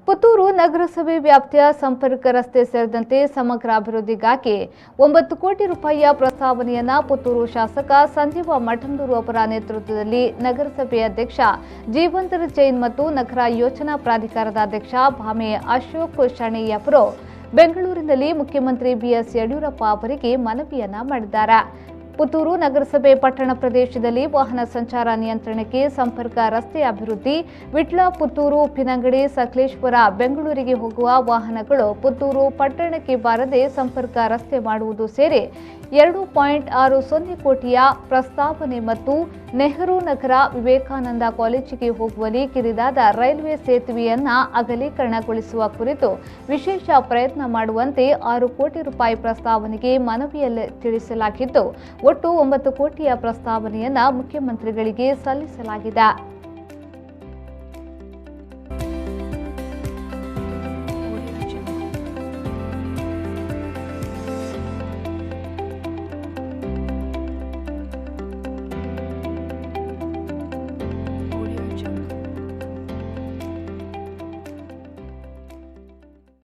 ಪುತ್ತೂರು ನಗರಸಭೆ ವ್ಯಾಪ್ತಿಯ ಸಂಪರ್ಕ ರಸ್ತೆ ಸೇರಿದಂತೆ ಸಮಗ್ರ ಅಭಿವೃದ್ಧಿಗಾಗಿ 9 ಕೋಟಿ ರೂಪಾಯಿಯ ಪ್ರಸ್ತಾವನೆಯನ್ನು ಪುತ್ತೂರು ಶಾಸಕ ಸಂಜೀವ ಮಠಂದೂರು ಅವರ ನೇತೃತ್ವದಲ್ಲಿ ನಗರಸಭೆ ಅಧ್ಯಕ್ಷ ಜೀವಂತರ ಜೈನ್ ಮತ್ತು ನಗರ ಯೋಜನಾ ಪ್ರಾಧಿಕಾರದ ಅಧ್ಯಕ್ಷ ಭಾಮೆ ಅಶೋಕ್ ಶೆಣೈ ಬೆಂಗಳೂರಿನಲ್ಲಿ ಮುಖ್ಯಮಂತ್ರಿ ಬಿಎಸ್ ಯಡಿಯೂರಪ್ಪ ಅವರಿಗೆ ಮನವಿಯನ್ನ ಮಾಡಿದ್ದಾರೆ. ಪುತ್ತೂರು ನಗರಸಭೆ ಪಟ್ಟಣ ಪ್ರದೇಶದಲ್ಲಿ ವಾಹನ ಸಂಚಾರ ನಿಯಂತ್ರಣಕ್ಕೆ ಸಂಪರ್ಕ ರಸ್ತೆ ಅಭಿವೃದ್ಧಿ, ವಿಟ್ಲ, ಪುತ್ತೂರು, ಉಪ್ಪಿನಂಗಡಿ, ಸಕಲೇಶಪುರ, ಬೆಂಗಳೂರಿಗೆ ಹೋಗುವ ವಾಹನಗಳು ಪುತ್ತೂರು ಪಟ್ಟಣಕ್ಕೆ ಬಾರದೆ ಸಂಪರ್ಕ ರಸ್ತೆ ಮಾಡುವುದು ಸೇರಿ 2.60 ಕೋಟಿಯ ಪ್ರಸ್ತಾವನೆ ಮತ್ತು ನೆಹರು ನಗರ ವಿವೇಕಾನಂದ ಕಾಲೇಜಿಗೆ ಹೋಗುವಲ್ಲಿ ಕಿರಿದಾದ ರೈಲ್ವೆ ಸೇತುವೆಯನ್ನು ಅಗಲೀಕರಣಗೊಳಿಸುವ ಕುರಿತು ವಿಶೇಷ ಪ್ರಯತ್ನ ಮಾಡುವಂತೆ 6 ಕೋಟಿ ರೂಪಾಯಿ ಪ್ರಸ್ತಾವನೆಗೆ ಮನವಿಯಲ್ಲಿ ತಿಳಿಸಲಾಗಿದ್ದು, ಒಟ್ಟು 9 ಕೋಟಿಯ ಪ್ರಸ್ತಾವನೆಯನ್ನು ಮುಖ್ಯಮಂತ್ರಿಗಳಿಗೆ ಸಲ್ಲಿಸಲಾಗಿದೆ.